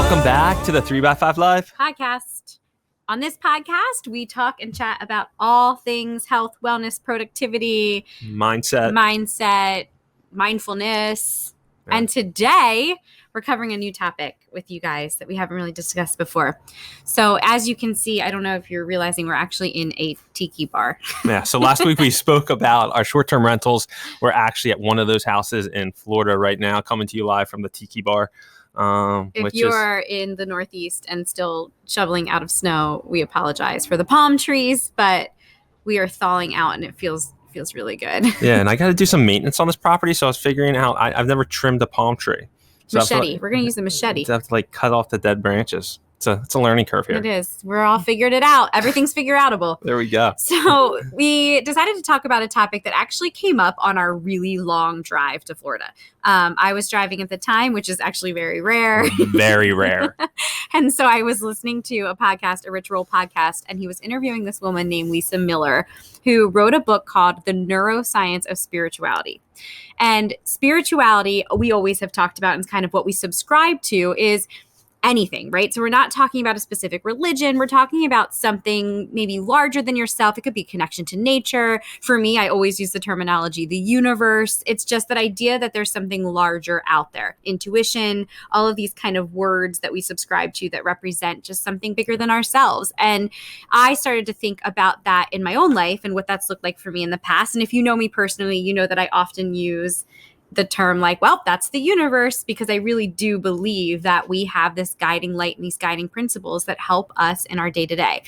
Welcome back to the 3x5 Live podcast. On this podcast, we talk and chat about all things health, wellness, productivity, mindset, mindfulness. Yeah. And today, we're covering a new topic with you guys that we haven't really discussed before. So as you can see, I don't know if you're realizing we're actually in a tiki bar. Yeah. So last week we spoke about our short-term rentals. We're actually at one of those houses in Florida right now, coming to you live from the tiki bar. If you are in the Northeast and still shoveling out of snow, we apologize for the palm trees, but we are thawing out and it feels really good. Yeah, and I got to do some maintenance on this property, so I was figuring out I've never trimmed a palm tree. So machete. We're going to use the machete. I have to cut off the dead branches. It's a learning curve here. It is. We're all figured it out. Everything's figure outable. There we go. So we decided to talk about a topic that actually came up on our really long drive to Florida. I was driving at the time, which is actually very rare. Very rare. And so I was listening to a podcast, a Rich Roll podcast, and he was interviewing this woman named Lisa Miller, who wrote a book called The Neuroscience of Spirituality. And spirituality, we always have talked about, and kind of what we subscribe to is anything, right? So we're not talking about a specific religion. We're talking about something maybe larger than yourself. It could be connection to nature. For me, I always use the terminology, the universe. It's just that idea that there's something larger out there. Intuition, all of these kind of words that we subscribe to that represent just something bigger than ourselves. And I started to think about that in my own life and what that's looked like for me in the past. And if you know me personally, you know that I often use the term that's the universe, because I really do believe that we have this guiding light and these guiding principles that help us in our day to day.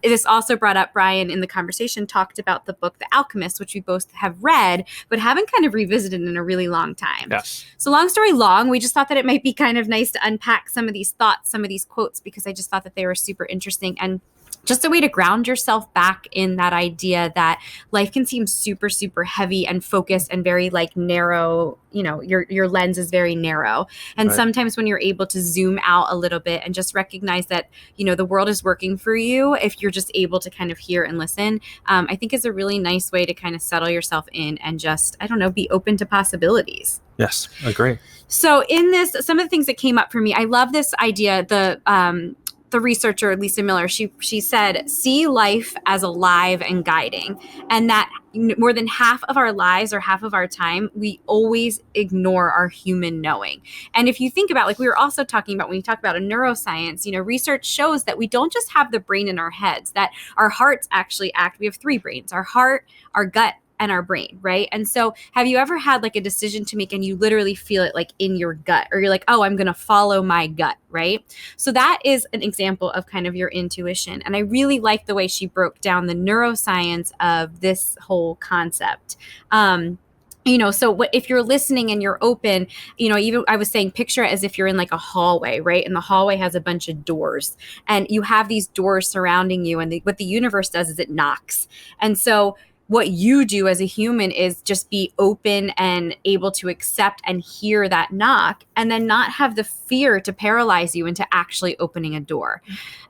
This also brought up, Bryan in the conversation talked about the book, The Alchemist, which we both have read, but haven't kind of revisited in a really long time. Yes. So long story long, we just thought that it might be kind of nice to unpack some of these thoughts, some of these quotes, because I just thought that they were super interesting and just a way to ground yourself back in that idea that life can seem super, super heavy and focused and very narrow. You know, your lens is very narrow. And right. Sometimes when you're able to zoom out a little bit and just recognize that, the world is working for you, if you're just able to kind of hear and listen, I think is a really nice way to kind of settle yourself in and just, be open to possibilities. Yes, agree. So in this, some of the things that came up for me, I love this idea, the researcher, Lisa Miller, she said, see life as alive and guiding. And that more than half of our lives or half of our time, we always ignore our human knowing. And if you think about, we were also talking about, when you talk about a neuroscience, research shows that we don't just have the brain in our heads, that our hearts actually act. We have three brains, our heart, our gut, and our brain, right? And so have you ever had a decision to make and you literally feel it in your gut, or you're like, oh, I'm going to follow my gut, right? So that is an example of kind of your intuition. And I really like the way she broke down the neuroscience of this whole concept. So if you're listening and you're open, even I was saying, picture it as if you're in a hallway, right? And the hallway has a bunch of doors and you have these doors surrounding you. And what the universe does is it knocks. And so what you do as a human is just be open and able to accept and hear that knock, and then not have the fear to paralyze you into actually opening a door.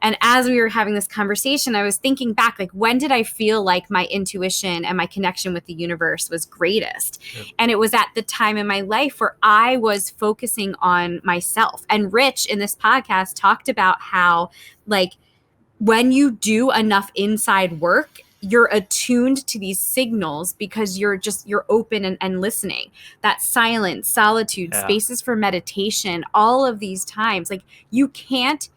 And as we were having this conversation, I was thinking back, when did I feel like my intuition and my connection with the universe was greatest? Yeah. And it was at the time in my life where I was focusing on myself. And Rich in this podcast talked about how when you do enough inside work, you're attuned to these signals because you're open and listening. That silence, solitude, spaces for meditation, all of these times, you can't,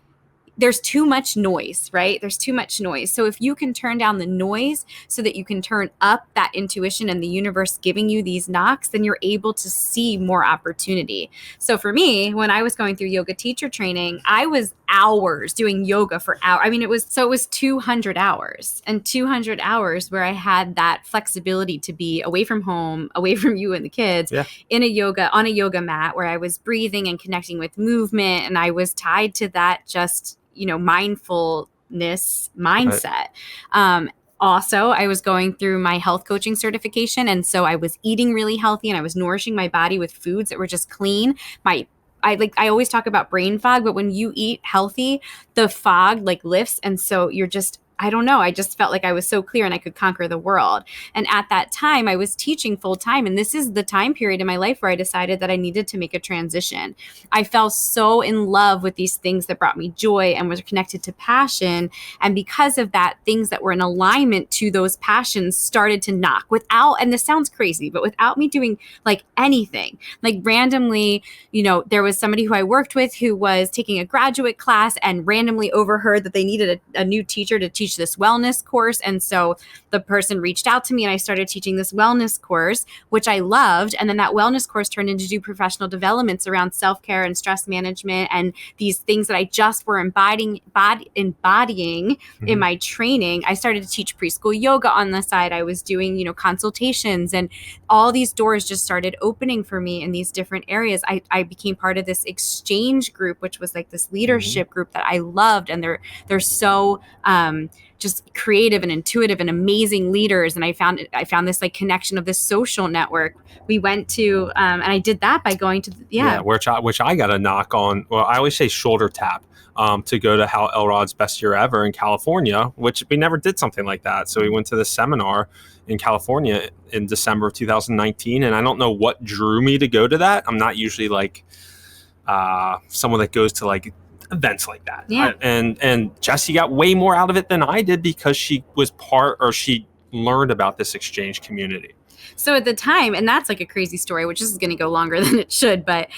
there's too much noise, right? There's too much noise. So if you can turn down the noise so that you can turn up that intuition and the universe giving you these knocks, then you're able to see more opportunity. So for me, when I was going through yoga teacher training, I was hours doing yoga for hours. It was 200 hours, and 200 hours where I had that flexibility to be away from home, away from you and the kids, on a yoga mat where I was breathing and connecting with movement. And I was tied to that just mindfulness mindset. Right. Also, I was going through my health coaching certification. And so I was eating really healthy and I was nourishing my body with foods that were just clean. I always talk about brain fog, but when you eat healthy, the fog lifts. And so you're just I don't know. I just felt like I was so clear and I could conquer the world. And at that time, I was teaching full time. And this is the time period in my life where I decided that I needed to make a transition. I fell so in love with these things that brought me joy and was connected to passion. And because of that, things that were in alignment to those passions started to knock without, and this sounds crazy, but without me doing like anything. Like randomly, there was somebody who I worked with who was taking a graduate class and randomly overheard that they needed a new teacher to teach this wellness course. And so the person reached out to me and I started teaching this wellness course, which I loved. And then that wellness course turned into do professional developments around self-care and stress management and these things that I just were embodying in my training. I started to teach preschool yoga on the side. I was doing, consultations, and all these doors just started opening for me in these different areas. I became part of this exchange group, which was like this leadership group that I loved. And they're so just creative and intuitive and amazing leaders. And I found this like connection of this social network. We went to, and I did that by going to, which I got a knock on. Well, I always say shoulder tap. To go to Hal Elrod's Best Year Ever in California, which we never did something like that. So we went to this seminar in California in December of 2019. And I don't know what drew me to go to that. I'm not usually like someone that goes to like events like that. Yeah. And Jessie got way more out of it than I did because she learned about this exchange community. So at the time, and that's like a crazy story, which is going to go longer than it should, but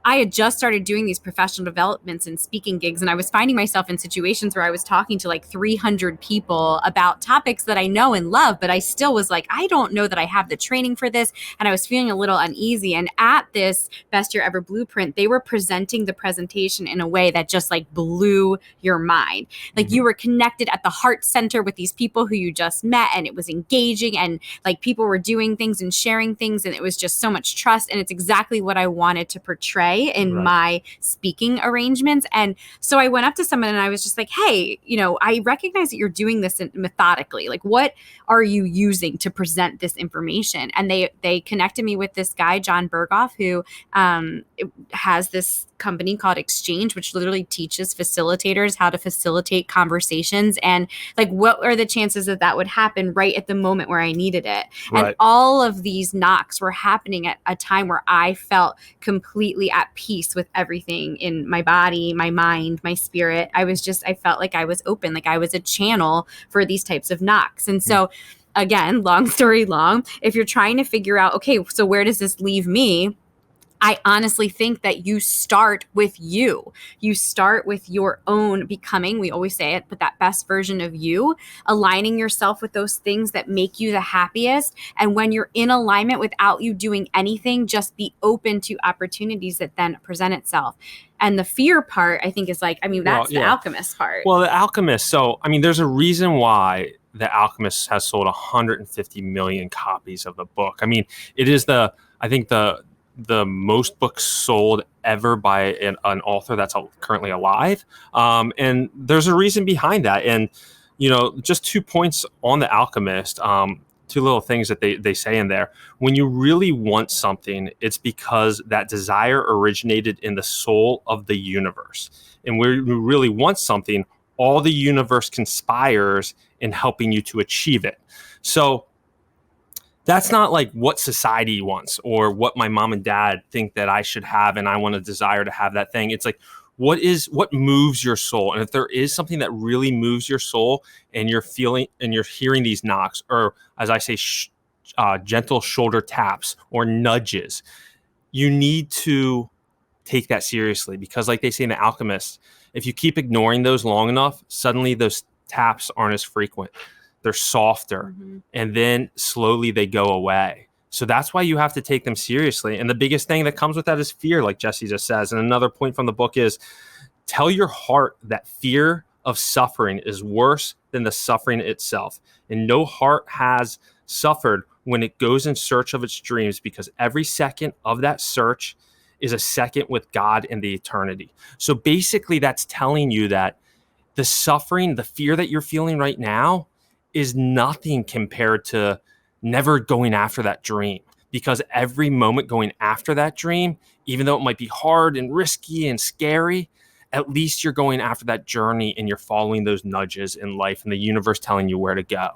I had just started doing these professional developments and speaking gigs, and I was finding myself in situations where I was talking to like 300 people about topics that I know and love, but I still was like, I don't know that I have the training for this. And I was feeling a little uneasy. And at this Best Year Ever Blueprint, they were presenting the presentation in a way that just like blew your mind. Like you were connected at the heart center with these people who you just met, and it was engaging, and like people were doing things and sharing things, and it was just so much trust. And it's exactly what I wanted to portray in my speaking arrangements. And so I went up to someone and I was just like, hey, I recognize that you're doing this methodically. Like, what are you using to present this information? And they connected me with this guy, John Berghoff, who has this company called Exchange, which literally teaches facilitators how to facilitate conversations. And like, what are the chances that that would happen right at the moment where I needed it? Right. And all of these knocks were happening at a time where I felt completely at peace with everything in my body, my mind, my spirit. I felt like I was open, like I was a channel for these types of knocks. And so again, long story long, if you're trying to figure out, okay, so where does this leave me? I honestly think that you start with you. You start with your own becoming. We always say it, but that best version of you, aligning yourself with those things that make you the happiest. And when you're in alignment without you doing anything, just be open to opportunities that then present itself. And the fear part, I think, is like, that's the Alchemist part. Well, the Alchemist. So, there's a reason why the Alchemist has sold 150 million copies of the book. It is the most books sold ever by an author that's currently alive. And there's a reason behind that. And, just 2 points on the Alchemist, two little things that they say in there. When you really want something, it's because that desire originated in the soul of the universe. And when you really want something, all the universe conspires in helping you to achieve it. So that's not like what society wants or what my mom and dad think that I should have, and I want to desire to have that thing. It's like, what moves your soul? And if there is something that really moves your soul and you're feeling and you're hearing these knocks, or as I say, gentle shoulder taps or nudges, you need to take that seriously, because like they say in The Alchemist, if you keep ignoring those long enough, suddenly those taps aren't as frequent. They're softer, and then slowly they go away. So that's why you have to take them seriously. And the biggest thing that comes with that is fear, like Jessie just says. And another point from the book is, tell your heart that fear of suffering is worse than the suffering itself. And no heart has suffered when it goes in search of its dreams, because every second of that search is a second with God in the eternity. So basically that's telling you that the suffering, the fear that you're feeling right now is nothing compared to never going after that dream. Because every moment going after that dream, even though it might be hard and risky and scary, at least you're going after that journey and you're following those nudges in life and the universe telling you where to go.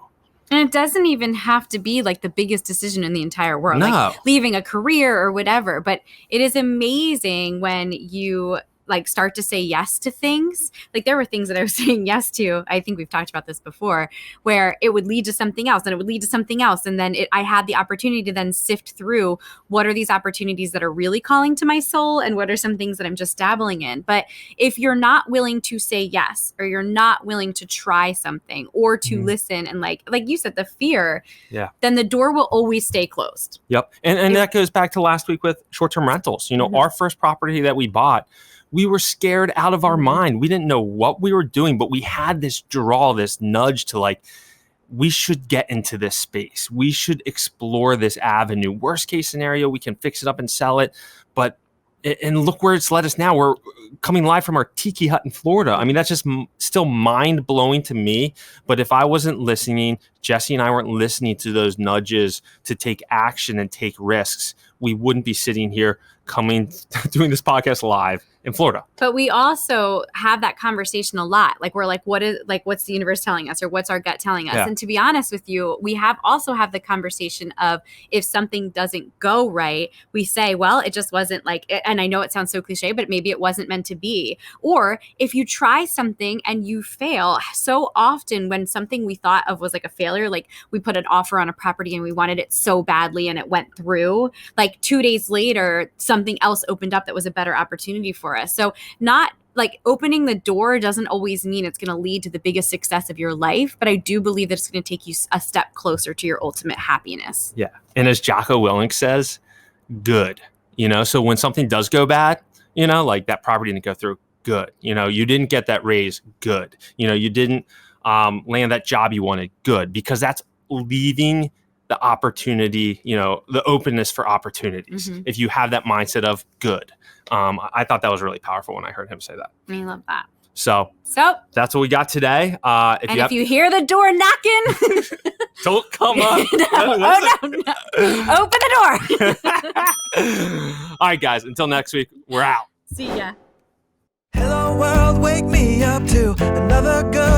And it doesn't even have to be like the biggest decision in the entire world, No. like leaving a career or whatever. But it is amazing when you like start to say yes to things. Like there were things that I was saying yes to, I think we've talked about this before, where it would lead to something else and it would lead to something else. And then I had the opportunity to then sift through what are these opportunities that are really calling to my soul and what are some things that I'm just dabbling in. But if you're not willing to say yes, or you're not willing to try something or to listen and like you said, the fear, then the door will always stay closed. Yep. And that goes back to last week with short-term rentals. You know, our first property that we bought, we were scared out of our mind. We didn't know what we were doing, but we had this draw, this nudge to like, we should get into this space. We should explore this avenue. Worst case scenario, we can fix it up and sell it. And look where it's led us now. We're coming live from our tiki hut in Florida. I mean, that's just still mind blowing to me. But if I wasn't listening, Jessie and I weren't listening to those nudges to take action and take risks, we wouldn't be sitting here doing this podcast live in Florida. But we also have that conversation a lot. Like we're like, what's the universe telling us or what's our gut telling us? Yeah. And to be honest with you, we also have the conversation of if something doesn't go right, we say, well, it just wasn't like, and I know it sounds so cliche, but maybe it wasn't meant to be. Or if you try something and you fail, so often when something we thought of was like a failure, like we put an offer on a property and we wanted it so badly and it went through, like 2 days later, something else opened up that was a better opportunity for us. So not like opening the door doesn't always mean it's going to lead to the biggest success of your life, but I do believe that it's going to take you a step closer to your ultimate happiness. Yeah. And as Jocko Willink says, good, you know, so when something does go bad, you know, like that property didn't go through, good. You know, you didn't get that raise, good. You know, you didn't land that job you wanted, good, because that's leaving the opportunity, you know, the openness for opportunities. If you have that mindset of good. I thought that was really powerful when I heard him say that. I love that. So that's what we got today. If you hear the door knocking, don't come up. No. Open the door. All right, guys, until next week, we're out. See ya. Hello world, wake me up to another good